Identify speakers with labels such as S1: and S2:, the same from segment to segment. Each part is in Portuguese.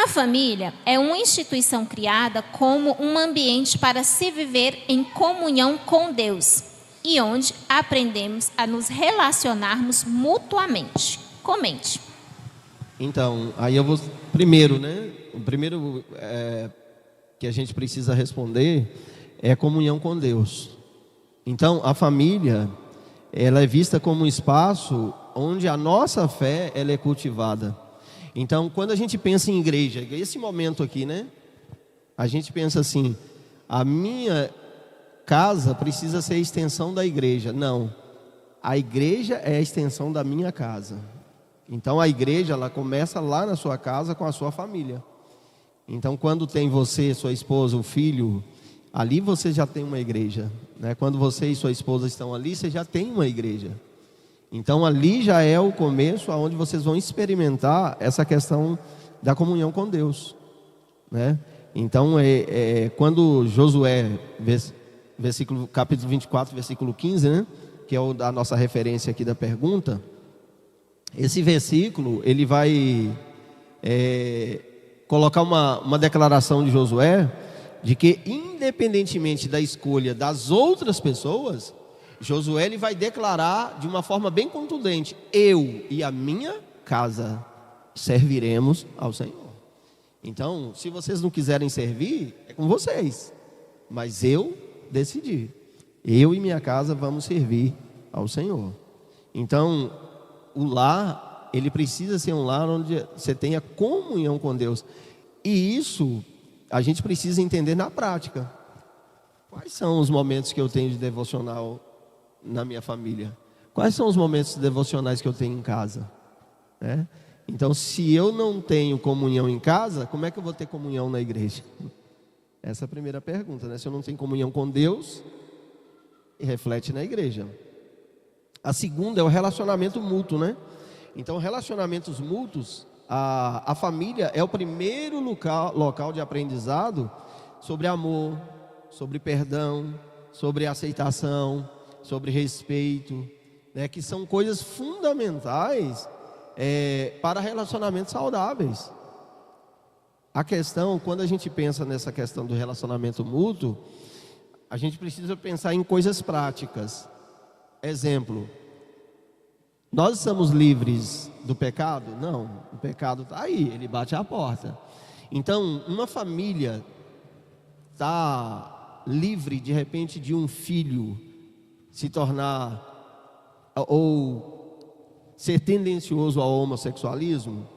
S1: A família é uma instituição criada como um ambiente para se viver em comunhão com Deus e onde aprendemos a nos relacionarmos mutuamente. Comente.
S2: Então, aí eu vou primeiro, né? O primeiro que a gente precisa responder é a comunhão com Deus. Então, a família, ela é vista como um espaço onde a nossa fé ela é cultivada. Então, quando a gente pensa em igreja, esse momento aqui, né? A gente pensa assim: a minha casa precisa ser a extensão da igreja. Não, a igreja é a extensão da minha casa. Então, a igreja ela começa lá na sua casa com a sua família. Então, quando tem você, sua esposa, o filho, ali você já tem uma igreja, né? Quando você e sua esposa estão ali, você já tem uma igreja. Então, ali já é o começo onde vocês vão experimentar essa questão da comunhão com Deus, né? Então, quando Josué, capítulo 24, versículo 15, né? Que é a nossa referência aqui da pergunta. Esse versículo, ele vai colocar uma declaração de Josué, de que independentemente da escolha das outras pessoas, Josué ele vai declarar de uma forma bem contundente: eu e a minha casa serviremos ao Senhor. Então, se vocês não quiserem servir, é com vocês, mas eu decidi, eu e minha casa vamos servir ao Senhor. Então, o lar, ele precisa ser um lar onde você tenha comunhão com Deus. E isso a gente precisa entender na prática. Quais são os momentos que eu tenho de devocional na minha família? Quais são os momentos devocionais que eu tenho em casa? Né? Então, se eu não tenho comunhão em casa, como é que eu vou ter comunhão na igreja? Essa é a primeira pergunta, né? Se eu não tenho comunhão com Deus, reflete na igreja. A segunda é o relacionamento mútuo, né? Então, relacionamentos mútuos, a família é o primeiro local de aprendizado sobre amor, sobre perdão, sobre aceitação, sobre respeito, né? Que são coisas fundamentais para relacionamentos saudáveis. A questão, quando a gente pensa nessa questão do relacionamento mútuo, a gente precisa pensar em coisas práticas. Exemplo: nós estamos livres do pecado? Não, o pecado está aí, ele bate à porta. Então, uma família está livre de repente de um filho se tornar ou ser tendencioso ao homossexualismo?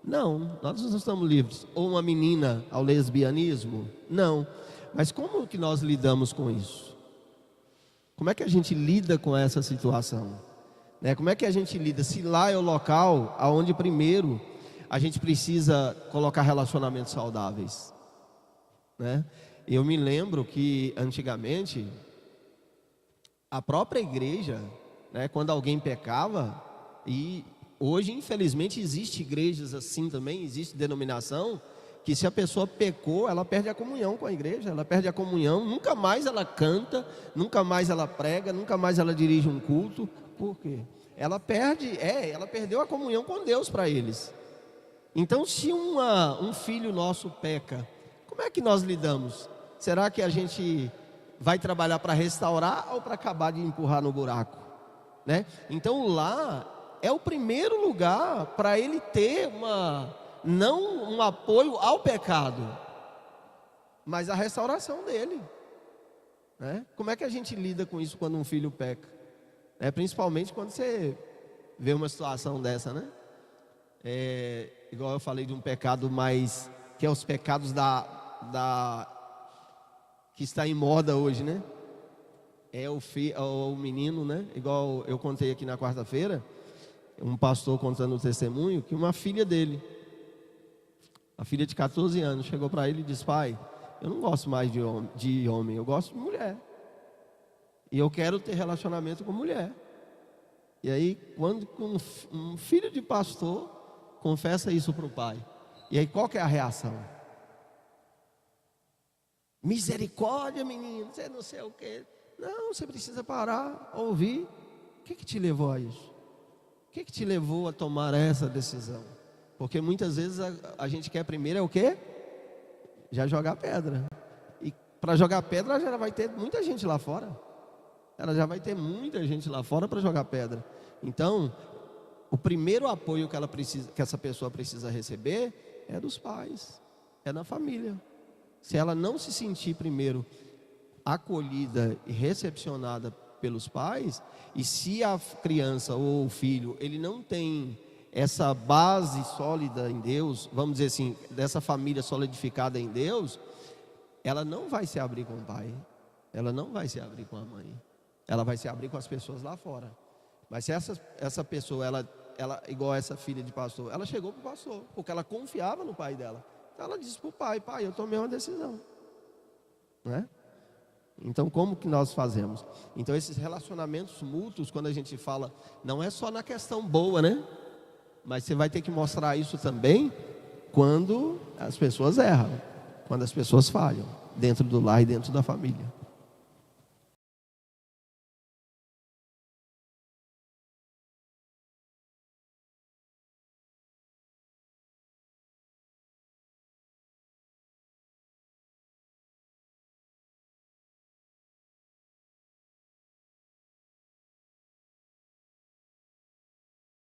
S2: Não, nós não estamos livres. Ou uma menina ao lesbianismo? Não. Mas como que nós lidamos com isso? Como é que a gente lida com essa situação? Como é que a gente lida? Se lá é o local onde primeiro a gente precisa colocar relacionamentos saudáveis, né? Eu me lembro que antigamente a própria igreja, né, quando alguém pecava, e hoje infelizmente existe igrejas assim também, existe denominação que se a pessoa pecou, ela perde a comunhão com a igreja, ela perde a comunhão, nunca mais ela canta, nunca mais ela prega, nunca mais ela dirige um culto. Por quê? Ela perdeu a comunhão com Deus para eles. Então, se um filho nosso peca, como é que nós lidamos? Será que a gente vai trabalhar para restaurar ou para acabar de empurrar no buraco, né? Então, lá é o primeiro lugar para ele ter não um apoio ao pecado, mas a restauração dele, né? Como é que a gente lida com isso quando um filho peca? Principalmente quando você vê uma situação dessa, né? Igual eu falei de um pecado mais, que é os pecados que está em moda hoje, né? O menino, né? Igual eu contei aqui na quarta-feira, um pastor contando o testemunho, que uma filha dele, a filha de 14 anos, chegou para ele e disse: pai, eu não gosto mais de homem, eu gosto de mulher. E eu quero ter relacionamento com mulher. E aí, quando um filho de pastor confessa isso para o pai, e aí qual que é a reação? Misericórdia, menino, você não sei o quê. Não, você precisa parar, ouvir. O que te levou a isso? O que te levou a tomar essa decisão? Porque muitas vezes a gente quer primeiro é o quê? Já jogar pedra. E para jogar pedra já vai ter muita gente lá fora. Ela já vai ter muita gente lá fora para jogar pedra. Então, o primeiro apoio que essa pessoa precisa receber é dos pais, é na família. Se ela não se sentir primeiro acolhida e recepcionada pelos pais, e se a criança ou o filho ele não tem essa base sólida em Deus, vamos dizer assim, dessa família solidificada em Deus, ela não vai se abrir com o pai, ela não vai se abrir com a mãe, ela vai se abrir com as pessoas lá fora. Mas se essa pessoa, ela igual essa filha de pastor, ela chegou para o pastor, porque ela confiava no pai dela. Então ela disse para o pai, eu tomei uma decisão, não é? Então como que nós fazemos? Então esses relacionamentos mútuos, quando a gente fala, não é só na questão boa, né? Mas você vai ter que mostrar isso também quando as pessoas erram, quando as pessoas falham, dentro do lar e dentro da família.